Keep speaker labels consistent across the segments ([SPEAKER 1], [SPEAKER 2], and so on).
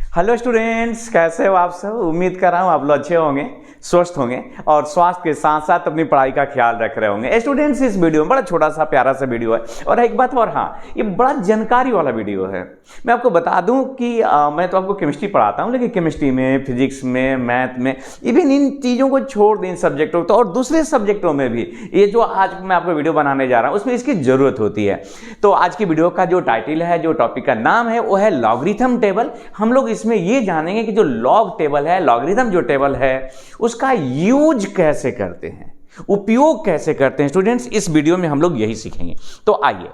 [SPEAKER 1] Hello students, कैसे हो आप सब। उम्मीद कर रहा हूँ आप लोग अच्छे होंगे, स्वस्थ होंगे और स्वास्थ्य के साथ साथ अपनी पढ़ाई का ख्याल रख रहे होंगे। स्टूडेंट्स, इस वीडियो में बड़ा छोटा सा प्यारा सा वीडियो है और एक बात और, हाँ, ये बड़ा जानकारी वाला वीडियो है। मैं आपको बता दूं कि मैं तो आपको केमिस्ट्री पढ़ाता हूँ, लेकिन केमिस्ट्री में, फिजिक्स में, मैथ में, इवन इन चीज़ों को छोड़ दें, इन सब्जेक्टों तो और दूसरे सब्जेक्टों में भी ये जो आज मैं आपको वीडियो बनाने जा रहा हूँ उसमें इसकी ज़रूरत होती है। तो आज की वीडियो का जो टाइटल है, जो टॉपिक का नाम है, वो है लॉगरिथम टेबल। हम लोग इसमें ये जानेंगे कि जो लॉग टेबल है, लॉगरिथम जो टेबल है, उसका यूज कैसे करते हैं, उपयोग कैसे करते हैं। स्टूडेंट्स, इस वीडियो में हम लोग यही सीखेंगे। तो आइए,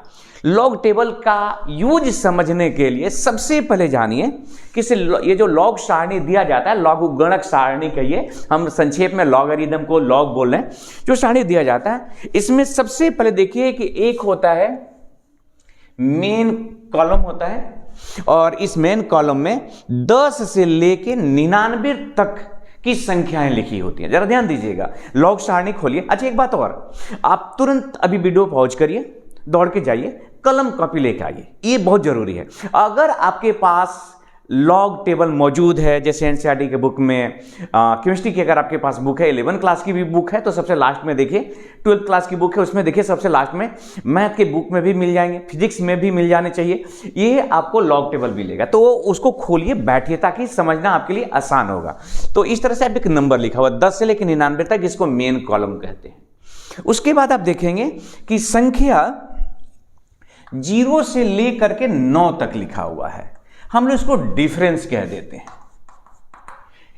[SPEAKER 1] लॉग टेबल का यूज समझने के लिए सबसे पहले जानिए कि ये जो लॉग सारणी दिया जाता है, लॉग गणक सारणी कहिए, हम संक्षेप में लॉगरिथम को लॉग बोल रहे हैं, जो सारणी दिया जाता है, इसमें सबसे पहले देखिए कि एक होता है मेन कॉलम होता है और इस मेन कॉलम में 10 से लेके 99 तक की संख्याएं लिखी होती हैं। जरा ध्यान दीजिएगा, लॉग सारणी खोलिए। अच्छा, एक बात और, आप तुरंत अभी वीडियो पॉज करिए, दौड़ के जाइए, कलम कॉपी लेके आइए, ये बहुत जरूरी है। अगर आपके पास लॉग टेबल मौजूद है, जैसे एनसीईआरटी के बुक में, केमिस्ट्री की अगर आपके पास बुक है, 11 क्लास की भी बुक है तो सबसे लास्ट में देखिए, 12th क्लास की बुक है उसमें देखिए सबसे लास्ट में, मैथ के बुक में भी मिल जाएंगे, फिजिक्स में भी मिल जाने चाहिए, ये आपको लॉग टेबल मिलेगा। तो उसको खोलिए, बैठिए, ताकि समझना आपके लिए आसान होगा। तो इस तरह से आप एक नंबर लिखा हुआ 10 से लेकर 99 तक, इसको मेन कॉलम कहते हैं। उसके बाद आप देखेंगे कि संख्या 0 से लेकर के 9 तक लिखा हुआ है, हम लोग इसको डिफरेंस कह देते हैं,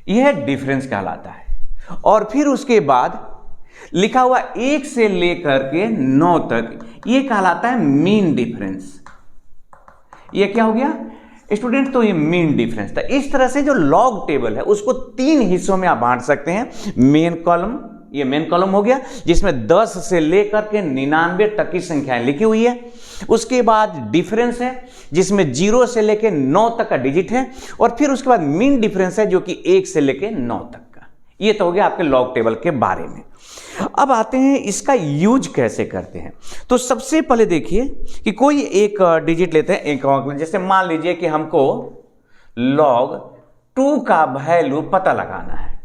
[SPEAKER 1] यह डिफरेंस कहलाता है। और फिर उसके बाद लिखा हुआ 1 से लेकर के 9 तक, यह कहलाता है मीन डिफरेंस। यह क्या हो गया स्टूडेंट? तो ये मीन डिफरेंस था। इस तरह से जो लॉग टेबल है उसको 3 हिस्सों में आप बांट सकते हैं। मेन कॉलम, ये मेन कॉलम हो गया जिसमें 10 से लेकर के 99 तक की संख्याएं लिखी हुई है। उसके बाद डिफरेंस है जिसमें 0 से लेकर 9 तक का डिजिट है, और फिर उसके बाद मीन डिफरेंस है जो कि 1 से लेकर 9 तक का। ये तो हो गया आपके लॉग टेबल के बारे में। अब आते हैं इसका यूज कैसे करते हैं। तो सबसे पहले देखिए कि कोई एक डिजिट लेते हैं, एक अंक, जैसे मान लीजिए कि हमको log 2 का वैल्यू पता लगाना है।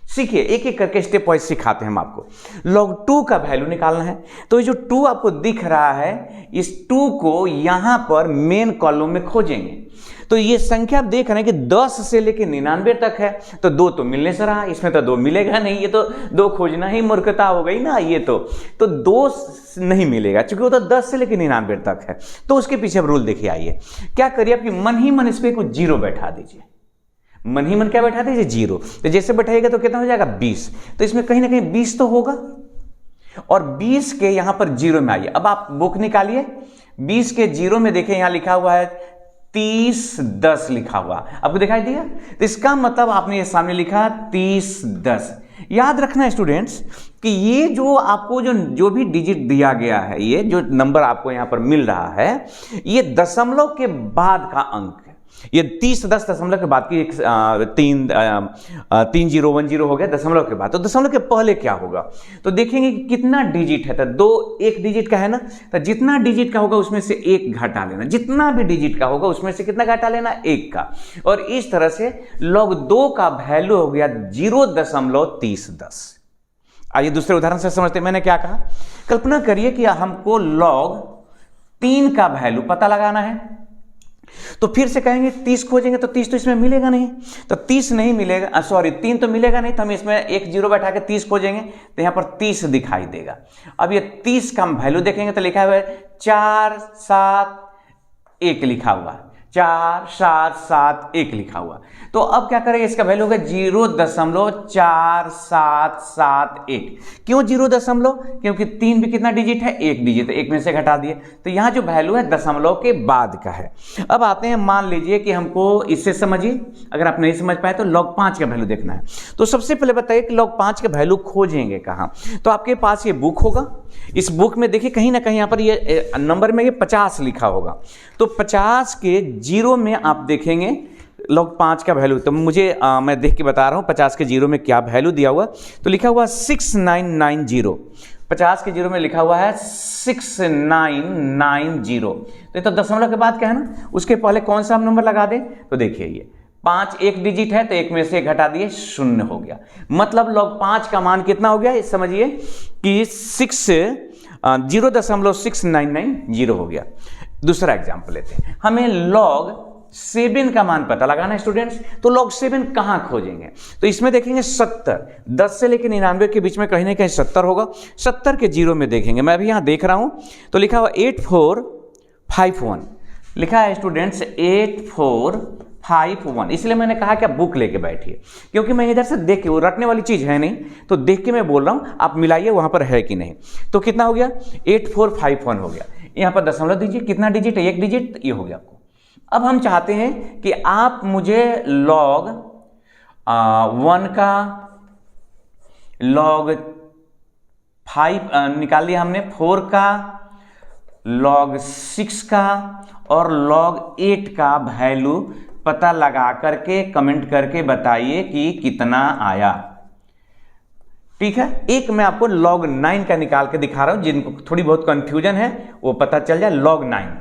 [SPEAKER 1] सीखिए, एक एक करके स्टेप वाइज सिखाते हैं हम आपको। log 2 का वैल्यू निकालना है, तो ये जो 2 आपको दिख रहा है, इस 2 को यहां पर मेन कॉलम में खोजेंगे। तो ये संख्या आप देख रहे हैं कि 10 से लेकर 99 तक है, तो 2 तो मिलने से रहा, इसमें तो 2 मिलेगा नहीं, ये तो 2 खोजना ही मूर्खता हो गई ना। ये तो 2 नहीं मिलेगा, क्योंकि वो तो 10 से लेकर 99 तक है। तो उसके पीछे अब रूल देखिए, आइए क्या करिए, आपकी मन ही मन इस पर कुछ 0 बैठा दीजिए। मन ही मन क्या बैठा दीजिए? 0। तो जैसे बैठाइएगा तो कितना हो जाएगा? 20। तो इसमें कहीं ना कहीं 20 तो होगा, और 20 के यहां पर 0 में आइए। अब आप बुक निकालिए, 20 के 0 में देखिए यहां लिखा हुआ है 30-10 लिखा हुआ, आपको दिखाई दिया? तो इसका मतलब आपने ये सामने लिखा 30-10। याद रखना स्टूडेंट्स कि ये जो आपको जो भी डिजिट दिया गया है, ये जो नंबर आपको यहां पर मिल रहा है, ये दशमलव के बाद का अंक है। ये 30-10 दशमलव के बाद की 3010 हो गया दशमलव के बाद। तो दशमलव के पहले क्या होगा? तो देखेंगे कि कितना डिजिट है। तो 2 एक डिजिट का है ना, तो जितना डिजिट का होगा उसमें से 1 घटा लेना, जितना भी डिजिट का होगा उसमें से कितना घटा लेना? 1 का। और इस तरह से log 2 का वैल्यू हो गया 0.3010। आइए दूसरे उदाहरण से समझते हैं। मैंने क्या कहा? कल्पना करिए कि हमको log 3 का वैल्यू पता लगाना है, तो फिर से कहेंगे 30 खोजेंगे, तो 30 तो इसमें मिलेगा नहीं, तो 30 नहीं मिलेगा, सॉरी 3 तो मिलेगा नहीं, तो हम इसमें एक 0 बैठा के 30 खोजेंगे, तो यहां पर 30 दिखाई देगा। अब ये 30 का हम वैल्यू देखेंगे तो लिखा हुआ है 4-7-1 लिखा हुआ, 4-7-7-1 लिखा हुआ। तो अब क्या करेंगे? इसका वैल्यू होगा 0.4771। क्यों 0 क्योंकि 3 भी कितना डिजिट है? 1 डिजिट, 1 में से घटा दिए, तो यहां जो वैल्यू है दशमलव के बाद का है। अब आते हैं, मान लीजिए कि हमको इससे समझिए, अगर आप नहीं समझ पाए तो log 5 का वैल्यू देखना है। तो सबसे पहले बताइए कि log 5 का वैल्यू खोजेंगे कहां? तो आपके पास ये बुक होगा, इस बुक में देखिए कहीं ना कहीं यहां पर ये नंबर में ये 50 लिखा होगा, तो 50 के 0 में आप देखेंगे log 5 का वैल्यू। तो मुझे मैं देख के बता रहा हूं 50 के 0 में क्या वैल्यू दिया हुआ। तो लिखा हुआ 6990, 50 के 0 में लिखा हुआ है 6990। तो ये तो दशमलव के बाद क्या है ना, उसके पहले कौन सा हम नंबर लगा दें? तो देखिए ये 5 एक डिजिट है तो एक में से घटा दिए 0 हो गया। मतलब log 5 का मान कितना हो गया, समझिए कि 0.6990 हो गया। दूसरा एग्जाम्पल लेते हैं, हमें log 7 का मान पता लगाना है स्टूडेंट्स, तो log 7 कहां खोजेंगे, तो इसमें देखेंगे 70, 10 से लेकर 99 के बीच में कहीं ना कहीं 70 होगा, 70 के जीरो में देखेंगे, मैं अभी यहां देख रहा हूं तो लिखा हुआ 8451 लिखा है स्टूडेंट्स 8451, इसलिए मैंने कहा कि आप बुक लेके बैठिए, क्योंकि मैं इधर से देख के, वो रटने वाली चीज है नहीं, तो देख के मैं बोल रहा हूं, आप मिलाइए वहां पर है कि नहीं। तो कितना हो गया 8451 हो गया, यहां पर दशमलव दीजिए, कितना डिजिट है, एक डिजिट, ये हो गया आपको। अब हम चाहते हैं कि आप मुझे log 1 का log 5 निकाल लिया हमने, 4 का log 6 का और log 8 का वैल्यू पता लगा करके कमेंट करके बताइए कि कितना आया। ठीक है, एक मैं आपको log 9 का निकाल के दिखा रहा हूं, जिनको थोड़ी बहुत कंफ्यूजन है वो पता चल जाए। log 9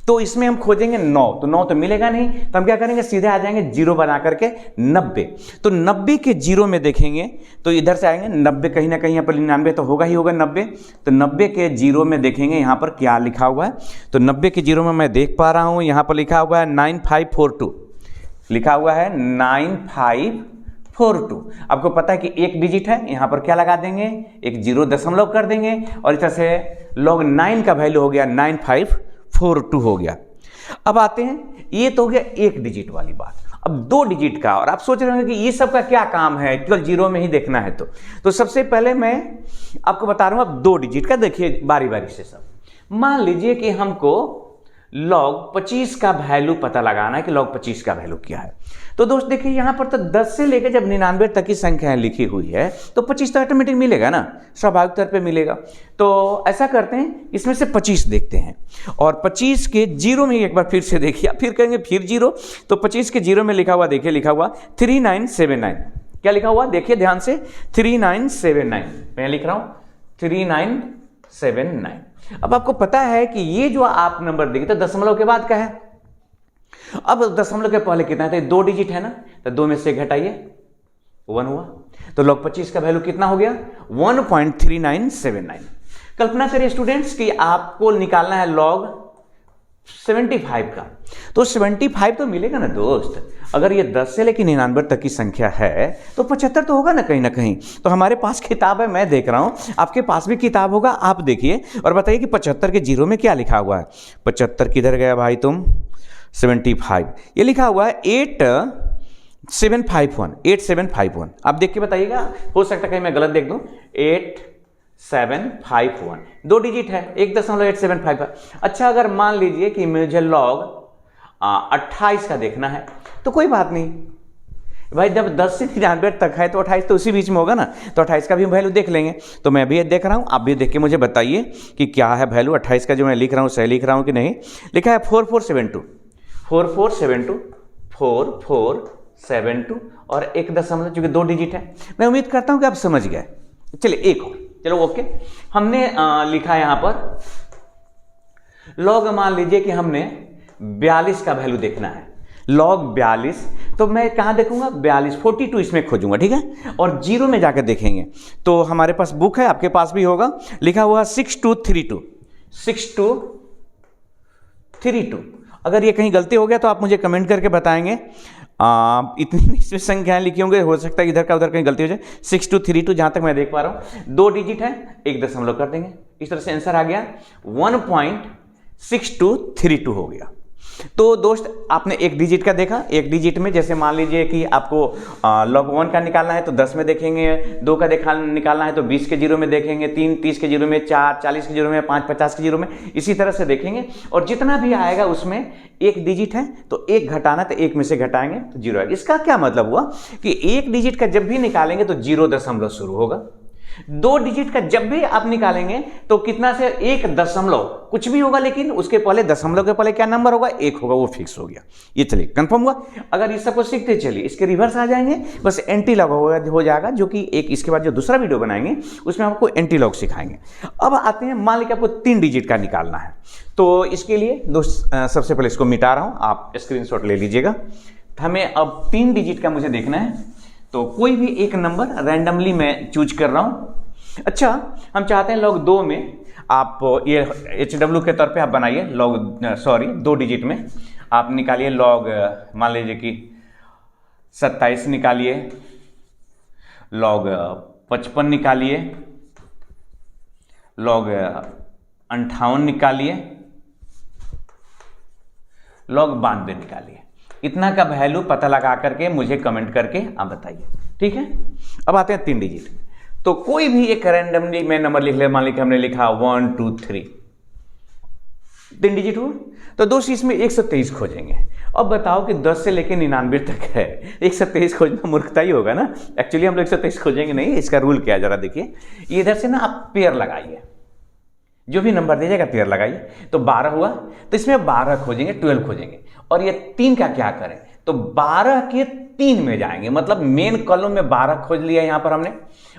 [SPEAKER 1] तो इसमें हम खोजेंगे 9, तो 9 तो मिलेगा नहीं, तो हम क्या करेंगे, सीधे आ जाएंगे जीरो बना करके 90, तो 90 के जीरो में देखेंगे तो इधर से आएंगे 90, कहीं ना कहीं यहाँ पर 99 तो होगा ही होगा 90, तो 90 के जीरो में देखेंगे यहाँ पर क्या लिखा हुआ है, तो 90 के जीरो में मैं देख पा रहा हूँ यहाँ पर लिखा हुआ है 9542, लिखा हुआ है 9542। आपको पता है कि एक डिजिट है, यहां पर क्या लगा देंगे, एक जीरो दशमलव कर देंगे, और इस तरह से log 9 का वैल्यू हो गया 9542 हो गया। अब आते हैं, ये तो हो गया एक डिजिट वाली बात। अब 2 डिजिट का, और आप सोच रहे होंगे कि ये सब का क्या काम है, केवल जीरो में ही देखना है। तो सबसे पहले मैं आपको बता रहा हूं, अब 2 डिजिट का देखिए बारी बारी से सब। मान लीजिए कि हमको log 25 का वैल्यू पता लगाना है कि log 25 का वैल्यू क्या है। तो दोस्त देखिए यहां पर तो 10 से लेकर जब 99 तक की संख्या लिखी हुई है तो 25 तो ऑटोमेटिक मिलेगा ना, स्वाभाविक तौर पे मिलेगा। तो ऐसा करते हैं, इसमें से 25 देखते हैं, और 25 के जीरो में एक बार फिर से देखिए, फिर कहेंगे फिर जीरो, तो 25 के जीरो में लिखा हुआ, देखिए लिखा हुआ 3979, क्या लिखा हुआ देखिए ध्यान से, 3979, मैं लिख रहा हूं 3979। अब आपको पता है कि ये जो आप नंबर देंगे तो दशमलव के बाद का है। अब दशमलव के पहले कितना है, 2 डिजिट है ना, तो 2 में से घटाइए 1 हुआ, तो log 25 का वैल्यू कितना हो गया 1.3979। कल्पना करिए स्टूडेंट्स कि आपको निकालना है log 75 का, तो 75 तो मिलेगा ना दोस्त। अगर ये 10 से लेकर 99 तक की संख्या है तो 75 तो होगा ना कहीं ना कहीं। तो हमारे पास किताब है, मैं देख रहा हूं, आपके पास भी किताब होगा, आप देखिए और बताइए कि 75 के जीरो में क्या लिखा हुआ है। 75 किधर गया भाई तुम, 75, ये लिखा हुआ है 8751। आप देख के बताइएगा, हो सकता है कहीं मैं गलत देख दूं, 8751, 2 डिजिट है, 1.8755। अच्छा, अगर मान लीजिए कि मुझे log 28 का देखना है, तो कोई बात नहीं भाई, जब 10 से 99 तक है तो 28 तो उसी बीच में होगा ना, तो 28 का भी वैल्यू देख लेंगे। तो मैं भी ये देख रहा हूं, आप भी देख के मुझे बताइए कि क्या है वैल्यू 28 का, जो मैं लिख रहा हूं सही लिख रहा हूं कि नहीं। लिखा है 4472 और 1 दशमलव, चूंकि 2 डिजिट है। मैं उम्मीद करता हूं कि आप समझ गए। चलिए एक और, चलो ओके, हमने लिखा है यहां पर log, मान लीजिए कि हमने 42 का वैल्यू देखना है, log 42, तो मैं कहां देखूंगा 42 इसमें खोजूंगा, ठीक है, और जीरो में जाकर देखेंगे। तो हमारे पास बुक है, आपके पास भी होगा, लिखा हुआ 6232। अगर ये कहीं गलती हो गया तो आप मुझे कमेंट करके बताएंगे। इतनी इसमें संख्याएं लिखी होंगे, हो सकता है इधर का उधर कहीं गलती हो जाए। 6232 जहां तक मैं देख पा रहा हूं, 2 डिजिट है, 1 दशमलव कर देंगे, इस तरह से आंसर आ गया 1.6232 हो गया। तो दोस्त आपने एक डिजिट का देखा, एक डिजिट में जैसे मान लीजिए कि आपको log 1 का निकालना है तो 10 में देखेंगे, 2 का निकालना है तो 20 के जीरो में देखेंगे, 3 30 के जीरो में, 4 40 के जीरो में, 5 50 के जीरो में, इसी तरह से देखेंगे। और जितना भी आएगा उसमें एक डिजिट है तो 1 घटाना, तो 1 में से घटाएंगे तो जीरो आएगा। इसका क्या मतलब हुआ कि एक डिजिट का जब भी निकालेंगे तो 0 दशमलव शुरू होगा, 2 डिजिट का जब भी आप निकालेंगे तो कितना से 1 दशमलव कुछ भी होगा, लेकिन उसके पहले दशमलव के पहले क्या नंबर होगा, 1 होगा, वो फिक्स हो गया। ये चलिए कंफर्म हुआ। अगर इस सब को सीखते चलिए, इसके रिवर्स आ जाएंगे, बस एंटी लॉग हो जाएगा, जो कि एक इसके बाद जो दूसरा वीडियो बनाएंगे उसमें आपको एंटी लॉग सिखाएंगे। अब आते हैं, मान लीजिए आपको 3 डिजिट का निकालना है, तो इसके लिए दोस्त सबसे पहले इसको मिटा रहा हूं, आप स्क्रीनशॉट ले लीजिएगा। हमें अब 3 डिजिट का मुझे देखना है, तो कोई भी एक नंबर रैंडमली मैं चूज कर रहा हूं। अच्छा, हम चाहते हैं log 2 में आप ये HW के तौर पे आप बनाइए log 2 डिजिट में आप निकालिए log, मान लीजिए कि 27 निकालिए, log 55 निकालिए, log 58 निकालिए, log 92 निकालिए। इतना का वैल्यू पता लगा करके मुझे कमेंट करके आप बताइए, ठीक है। अब आते हैं 3 डिजिट। तो कोई भी एक रैंडमली मैं नंबर लिख ले, मान लीजिए हमने लिखा 1 2 3, 3 डिजिट हुआ, तो दोस्त इसमें 123 खोजेंगे। अब बताओ कि 10 से लेकर 99 तक है, 123 खोजना मूर्खता ही होगा ना। एक्चुअली हम लोग 123 खोजेंगे नहीं, इसका रूल क्या है जरा देखिए। इधर से ना आप पेयर लगाइए, जो भी नंबर दे जाएगा पेयर लगाइए। तो 12 हुआ, तो इसमें 12 खोजेंगे, 12 खोजेंगे। और ये 3 का क्या करें, तो 12 के 3 में जाएंगे, मतलब मेन कॉलम में 12 खोज लिया यहां पर हमने,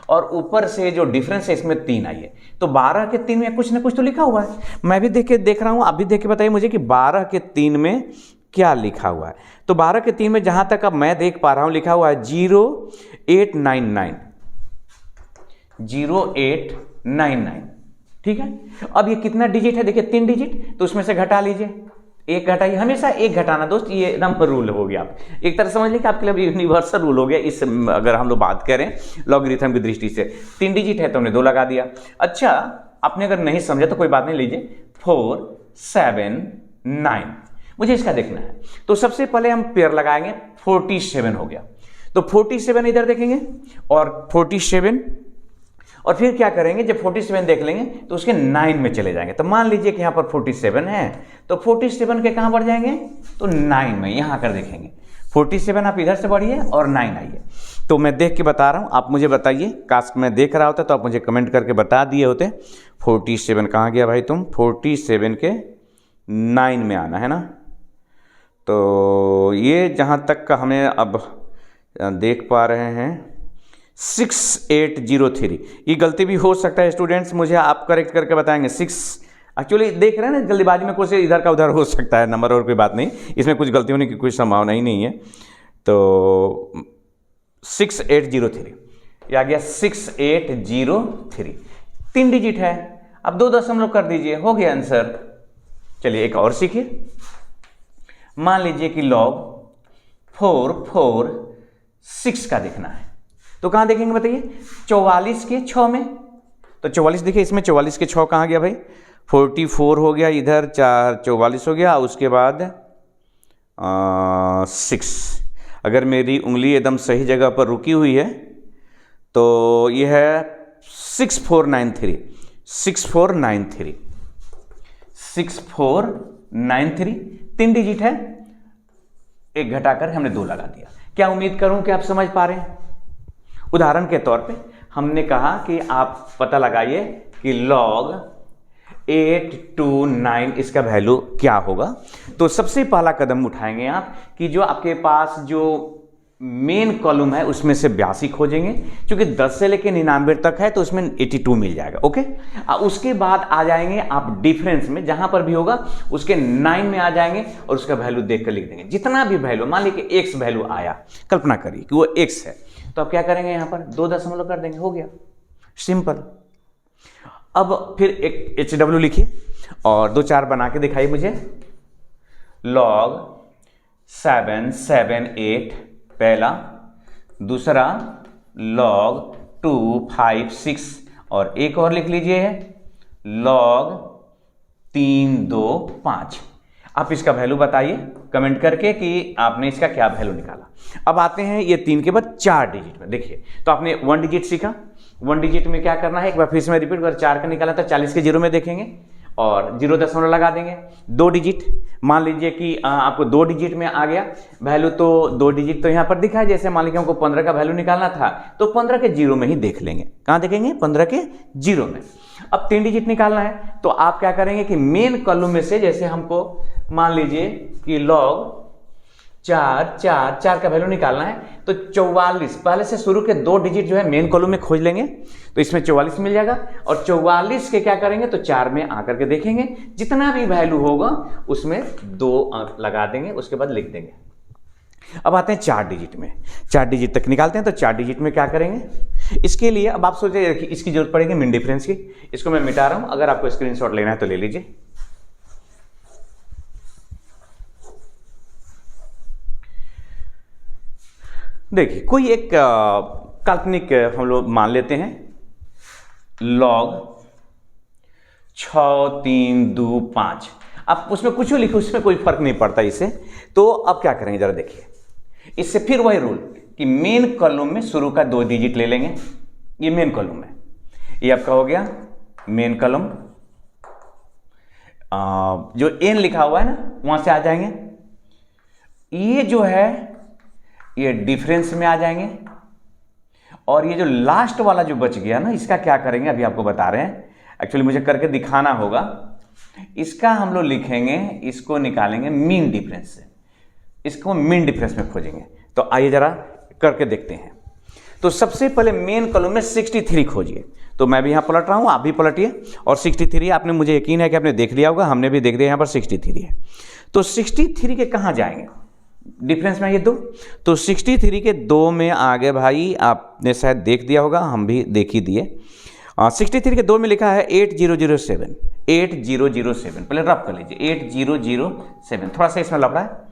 [SPEAKER 1] और ऊपर से जो डिफरेंस है इसमें 3 आई है। तो 12 के 3 में कुछ ना कुछ तो लिखा हुआ है। मैं भी देख रहा हूं, आप भी देख के बताइए मुझे कि 12 के 3 में क्या लिखा हुआ है। तो 12 के 3 में जहां तक अब मैं देख पा रहा हूं लिखा हुआ है 0899, 0899, ठीक है। अब ये कितना डिजिट है, देखिए 3 डिजिट, तो उसमें से घटा लीजिए, एक घटाइए, हमेशा एक घटाना दोस्त, ये नंबर रूल हो गया। आप एक तरह समझ लीजिए कि आपके लिए यूनिवर्सल रूल हो गया। इस अगर हम लोग बात करें लॉगरिथम की दृष्टि से, 3 डिजिट है तो हमने 2 लगा दिया। अच्छा, आपने अगर नहीं समझा तो कोई बात नहीं, लीजिए 4 7 9, मुझे इसका देखना है। तो सबसे पहले हम पेयर लगाएंगे, 47 हो गया, तो 47 इधर देखेंगे और 47, और फिर क्या करेंगे, जब 47 देख लेंगे तो उसके 9 में चले जाएंगे। तो मान लीजिए कि यहाँ पर 47 है, तो 47 के कहाँ बढ़ जाएंगे, तो 9 में, यहाँ कर देखेंगे 47, आप इधर से बढ़िए और 9 आइए। तो मैं देख के बता रहा हूँ, आप मुझे बताइए, काश मैं देख रहा होता तो आप मुझे कमेंट करके बता दिए होते। 47 कहाँ गया भाई तुम, 47 के 9 में आना है ना। तो ये जहाँ तक का हमें अब देख पा रहे हैं 6803, ये गलती भी हो सकता है स्टूडेंट्स, मुझे आप करेक्ट करके बताएंगे। 6 एक्चुअली देख रहे हैं ना, जल्दीबाजी में कुछ इधर का उधर हो सकता है नंबर, और कोई बात नहीं, इसमें कुछ गलती होने की कोई संभावना ही नहीं है। तो 6803 ये आ गया, 6803, 3 डिजिट है। अब 2 दशमलव कर दीजिए, हो गया आंसर। चलिए एक और सीखिए, मान लीजिए कि log 446 का देखना है, तो कहां देखेंगे बताइए, 44 के 6 में। तो 44 देखिए, इसमें 44 के 6 कहां गया भाई, 44 हो गया, इधर 4 44 हो गया, उसके बाद 6। अगर मेरी उंगली एकदम सही जगह पर रुकी हुई है तो यह है 6493, 6493, 6493, 3 डिजिट है, एक घटाकर हमने 2 लगा दिया। क्या उम्मीद करूं कि आप समझ पा रहे हैं। उदाहरण के तौर पे हमने कहा कि आप पता लगाइए कि log 829 इसका वैल्यू क्या होगा। तो सबसे पहला कदम उठाएंगे आप कि जो आपके पास जो मेन कॉलम है उसमें से 82 खोजेंगे, क्योंकि 10 से लेकर 99 तक है तो उसमें 82 मिल जाएगा। ओके, उसके बाद आ जाएंगे आप डिफरेंस में, जहां पर भी होगा उसके 9 में आ जाएंगे और उसका वैल्यू देखकर लिख देंगे। जितना भी वैल्यू, मान लीजिए कि x वैल्यू आया, कल्पना करिए कि वो x है, तो आप क्या करेंगे, यहां पर 2 दशमलव कर देंगे, हो गया, सिंपल। अब फिर एक HW लिखिए और 2 4 बना के दिखाइए मुझे। log 778 पहला, दूसरा log 256, और एक और लिख लीजिए log 325। आप इसका वैल्यू बताइए कमेंट करके कि आपने इसका क्या वैल्यू निकाला। अब आते हैं ये 3 के बाद 4 डिजिट में। देखिए, तो आपने 1 डिजिट सीखा, 1 डिजिट में क्या करना है, एक बार फिर से मैं रिपीट कर, 4 का निकाला तो 40 के 0 में देखेंगे और 0 दशमलव लगा देंगे। 2 डिजिट, मान लीजिए कि आपको 2 डिजिट में आ गया वैल्यू, तो 2 डिजिट तो यहाँ पर दिखा है। जैसे मान लीजिए हमको 15 का वैल्यू निकालना था तो 15 के 0 में ही देख लेंगे। कहाँ देखेंगे, 15 के 0 में। अब 3 डिजिट निकालना है तो आप क्या करेंगे कि मेन कॉलम में से, जैसे हमको मान लीजिए कि log 4 का वैल्यू निकालना है, तो 44 पहले से शुरू के 2 डिजिट जो है मेन कॉलम में खोज लेंगे, तो इसमें 44 मिल जाएगा। और 44 के क्या करेंगे, तो 4 में आकर के देखेंगे, जितना भी वैल्यू होगा उसमें 2 अंक लगा देंगे, उसके बाद लिख देंगे। अब आते हैं 4 डिजिट में, 4 डिजिट तक निकालते हैं। तो 4 डिजिट में क्या करेंगे, इसके लिए अब आप सोच रहे हैं कि इसकी जरूरत पड़ेगी मीन डिफरेंस की। इसको मैं मिटा रहा हूं, अगर आपको स्क्रीनशॉट लेना है तो ले लीजिए। देखिए कोई एक काल्पनिक हम लोग मान लेते हैं, log 6 3 2 5। अब उसमें कुछ लिखो, उसमें कोई फर्क नहीं पड़ता इससे। तो अब क्या करेंगे जरा देखिए, इससे फिर वही रूल कि मेन कॉलम में शुरू का 2 डिजिट ले लेंगे। ये मेन कॉलम है, ये आपका हो गया मेन कॉलम। जो n लिखा हुआ है ना वहां से आ जाएंगे, ये जो है ये डिफरेंस में आ जाएंगे। और ये जो लास्ट वाला जो बच गया ना, इसका क्या करेंगे अभी आपको बता रहे हैं, एक्चुअली मुझे करके दिखाना होगा। इसका हम लोग लिखेंगे, इसको निकालेंगे मीन डिफरेंस से, इसको मीन डिफरेंस में खोजेंगे। तो आइए जरा करके देखते हैं। तो सबसे पहले मेन कॉलम में 63 खोजिए। तो मैं भी यहां पलट रहा हूं, आप भी पलटिए। और 63 आपने, मुझे यकीन है कि आपने देख लिया होगा, हमने भी देख लिया, यहां पर 63 है। तो 63 के कहां जाएंगे, डिफरेंस में ये 2। तो 63 के 2 में आगे भाई, आपने शायद देख दिया होगा, हम भी देख ही दिए। 63 के 2 में लिखा है 8007, 8007। पहले रफ कर लीजिए, 8007। थोड़ा सा इसमें लग रहा है।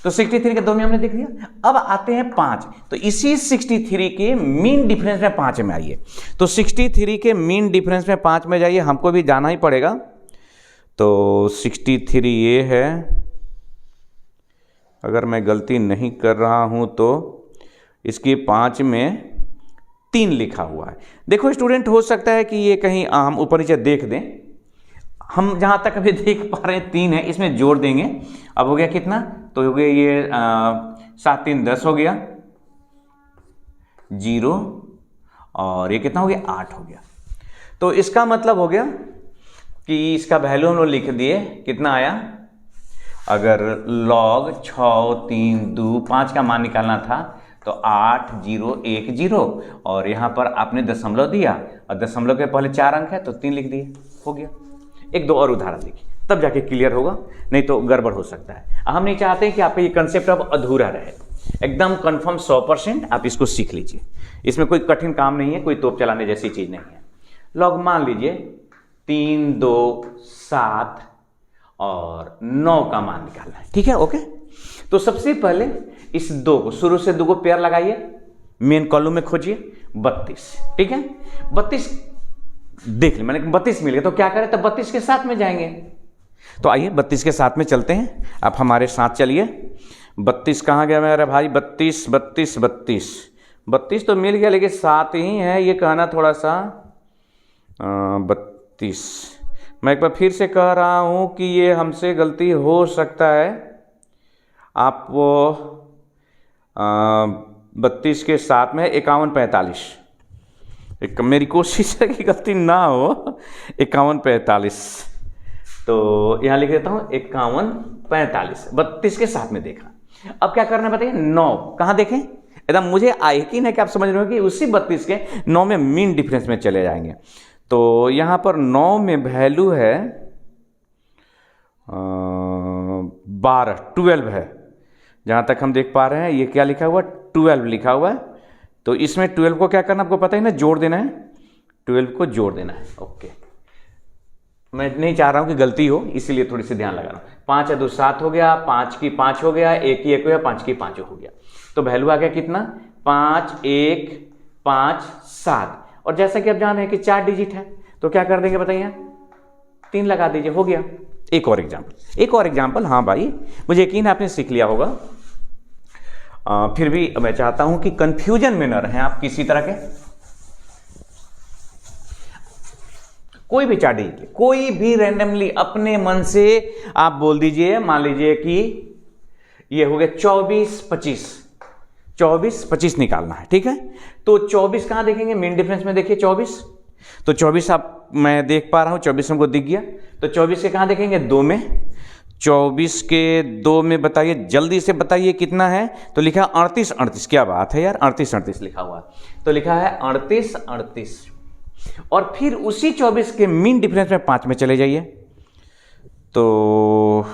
[SPEAKER 1] तो 63 के 2 में हमने देख लिया। अब आते हैं 5। तो इसी 63 के मीन डिफरेंस में 5 में आइए। तो 63 के मीन डिफरेंस में 5 में जाइए, हमको भी जाना ही पड़ेगा। तो 63 ये है, अगर मैं गलती नहीं कर रहा हूं तो इसकी 5 में 3 लिखा हुआ है। देखो स्टूडेंट, हो सकता है कि ये कहीं हम ऊपर नीचे देख दें। हम जहां तक अभी देख पा रहे हैं 3 है, इसमें जोड़ देंगे। अब हो गया कितना, तो हो गया ये 7 3 10 हो गया 0, और ये कितना हो गया 8 हो गया। तो इसका मतलब हो गया कि इसका वैल्यू हम लोग लिख दिए, कितना आया, अगर log 6 3 2 5 का मान निकालना था तो 8010, और यहां पर आपने दशमलव दिया और दशमलव के पहले 4 अंक है तो 3 लिख दिए, हो गया। 1 2 और उदाहरण देखिए, तब जाके क्लियर होगा, नहीं तो गड़बड़ हो सकता है। हम नहीं चाहते कि आपका ये कंसेप्ट अब अधूरा रहे, एकदम कंफर्म 100% आप इसको सीख लीजिए। इसमें कोई कठिन काम नहीं है, कोई तोप चलाने जैसी चीज नहीं है। log मान लीजिए 3 2 7 और 9 का मान निकालना है, ठीक है, ओके। तो सबसे पहले इस 2 को, शुरू से 2 को पेयर लगाइए, मेन कॉलम में खोजिए 32, ठीक है। 32 देख ले, मैंने 32 मिल गया, तो क्या करें, तो 32 के साथ में जाएंगे। तो आइए 32 के साथ में चलते हैं, आप हमारे साथ चलिए। 32 कहां गया मेरा भाई, 32 32 32 32 तो मिल गया, लेकिन 7 ही है, ये कहना थोड़ा सा 32। मैं एक बार फिर से कह रहा हूं कि ये हमसे गलती हो सकता है। आप वो 32 के साथ में 51 45, मेरी कोशिश है कि गलती ना हो, 51 45। तो यहां लिख देता हूं 51 45, 32 के साथ में देखा। अब क्या करना है बताइए, 9 कहां देखें, एकदम मुझे यकीन है कि आप समझ रहे हो कि उसी 32 के 9 में मीन डिफरेंस में चले जाएंगे। तो यहां पर 9 में वैल्यू है 12 है, जहां तक हम देख पा रहे हैं। ये क्या लिखा हुआ, 12 लिखा हुआ है। तो इसमें 12 को क्या करना आपको पता ही ना, जोड़ देना है, 12 को जोड़ देना है, ओके। मैं नहीं चाह रहा हूं कि गलती हो, इसीलिए थोड़ी सी ध्यान लगा रहा हूं। 5 2 7 हो गया, 5 की 5 हो गया, 1 की 1 हो गया, 5 की 5 हो गया। तो वैल्यू आ गया कितना, 5 1 5 7। और जैसा कि आप जान रहे हैं कि 4 डिजिट है, तो क्या कर देंगे बताइए, 3 लगा दीजिए, हो गया। एक और एग्जाम्पल, हाँ भाई मुझे यकीन है आपने सीख लिया होगा। फिर भी मैं चाहता हूं कि कंफ्यूजन में न रहें आप किसी तरह के। कोई भी 4 डिजिट, कोई भी रैंडमली अपने मन से आप बोल दीजिए। मान लीजिए कि ये हो गया 24 25, 24 25 निकालना है, ठीक है। तो 24 कहां देखेंगे, मेन डिफरेंस में देखिए 24। तो 24 आप, मैं देख पा रहा हूं 24 हमको दिख गया। तो 24 के कहां देखेंगे, 2 में। 24 के 2 में बताइए, जल्दी से बताइए कितना है। तो लिखा 38 38, क्या बात है यार, 38 38 लिखा हुआ। तो लिखा है 38 38। और फिर उसी 24 के मीन डिफरेंस में 5 में चले जाइए। तो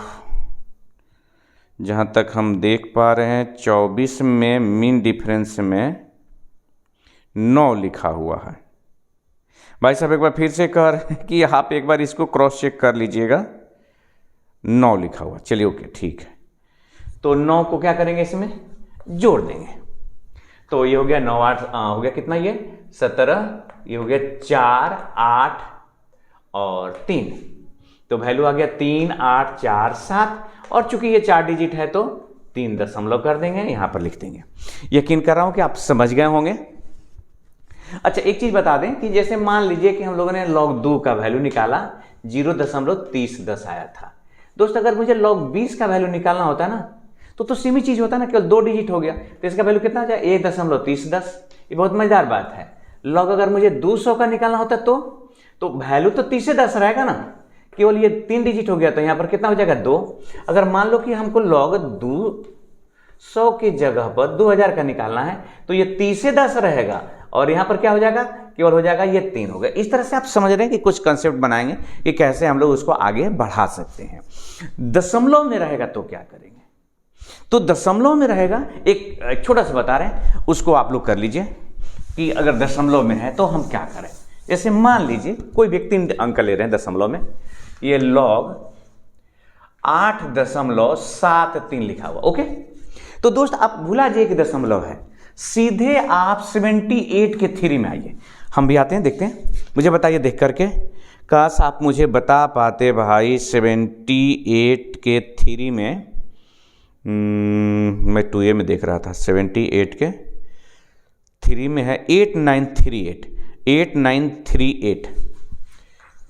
[SPEAKER 1] जहाँ तक हम देख पा रहे हैं 24 में मीन डिफरेंस में 9 लिखा हुआ है। भाई साहब एक बार फिर से कह रहे हैं कि आप एक बार इसको क्रॉस चेक कर लीजिएगा, 9 लिखा हुआ। चलिए ओके ठीक है, तो 9 को क्या करेंगे, इसमें जोड़ देंगे। तो ये हो गया 9 8 हो गया कितना, ये 17, ये हो गया 4 8 और 3, तो वैल्यू आ गया 3 8 4 7। और चूंकि ये 4 डिजिट है तो 3 दशमलव कर देंगे, यहां पर लिख देंगे। यकीन कर रहा हूं कि आप समझ गए होंगे। अच्छा एक चीज बता दें कि जैसे मान लीजिए कि हम लोगों ने log 2 का वैल्यू निकाला, 0.3010 आया था। दोस्त अगर मुझे log 20 का वैल्यू निकालना होता ना तो सेम ही चीज होता ना, केवल 2 डिजिट हो गया, तो इसका वैल्यू कितना आ जाए 1.3010। ये बहुत मजेदार बात है। log अगर मुझे 200 का निकालना होता तो वैल्यू तो 3010 रहेगा ना, केवल ये 3 डिजिट हो गया, तो यहां पर कितना हो जाएगा 2। अगर मान लो कि हमको log 200 की जगह पर 2000 का निकालना है तो ये 3010 रहेगा, और यहां पर क्या हो जाएगा, केवल हो जाएगा ये 3 हो गया। इस तरह से आप समझ रहे हैं कि कुछ कंसेप्ट बनाएंगे कि कैसे हम लोग उसको आगे बढ़ा सकते हैं। दशमलव में रहेगा तो क्या करेंगे, तो दशमलव में रहेगा, एक छोटा सा बता रहे हैं, उसको आप लोग कर लीजिए कि अगर दशमलव में है तो हम क्या करें। जैसे मान लीजिए कोई व्यक्ति अंक ले रहे हैं दशमलव में, ये log 8.73 लिखा हुआ, ओके। तो दोस्त आप भूला जाइए कि दशमलव है, सीधे आप 78 के थ्री में आइए। हम भी आते हैं, देखते हैं, मुझे बताइए देख करके, काश आप मुझे बता पाते भाई 78 के थ्री में, मैं 2a में देख रहा था, 78 के थ्री में है 8938, 8938,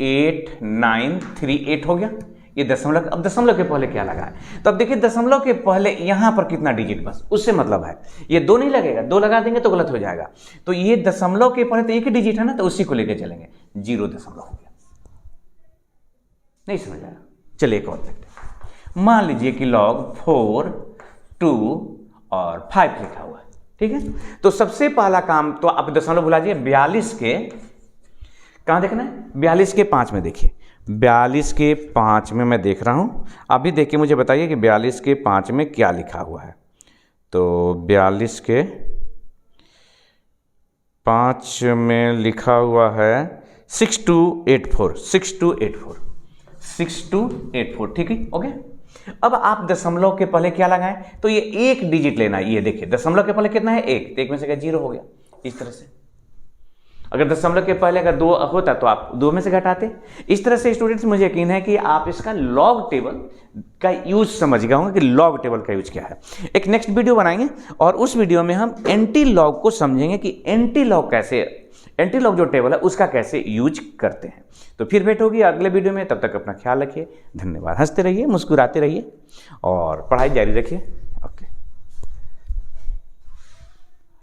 [SPEAKER 1] 8938 हो गया। ये दशमलव, अब दशमलव के पहले क्या लगा है, तो अब देखिए दशमलव के पहले यहां पर कितना डिजिट, बस उससे मतलब है, ये 2 नहीं लगेगा, 2 लगा देंगे तो गलत हो जाएगा। तो ये दशमलव के पहले तो एक ही डिजिट है ना, तो उसी को लेकर चलेंगे, 0 दशमलव हो गया। नहीं समझ आया, चलिए एक और देखते हैं। मान लीजिए कि log 4 2 और 5 लिखा हुआ है, ठीक है। तो सबसे पहला काम तो आप दशमलव भुला जाइए, 42 के कहां देखना है, 42 के 5 में देखिए, 42 के 5 में मैं देख रहा हूं। अभी देखिए मुझे बताइए कि 42 के 5 में क्या लिखा हुआ है। तो 42 के 5 में लिखा हुआ है 6284, 6284, 6284, ठीक है, ओके। अब आप दशमलव के पहले क्या लगाएं, तो ये एक डिजिट लेना है। ये देखिए दशमलव के पहले कितना है, 1, तो 1 में से 0 हो गया, इस तरह से। अगर दशमलव के पहले अगर 2 होता तो आप 2 में से घटाते। इस तरह से स्टूडेंट्स मुझे यकीन है कि आप इसका लॉग टेबल का यूज समझ गए होंगे कि लॉग टेबल का यूज क्या है। एक नेक्स्ट वीडियो बनाएंगे और उस वीडियो में हम एंटी लॉग को समझेंगे कि एंटी लॉग कैसे, एंटी लॉग जो टेबल है उसका कैसे यूज करते हैं। तो फिर भेंट होगी अगले वीडियो में, तब तक अपना ख्याल रखिए, धन्यवाद। हंसते रहिए, मुस्कुराते रहिए और पढ़ाई जारी रखिए।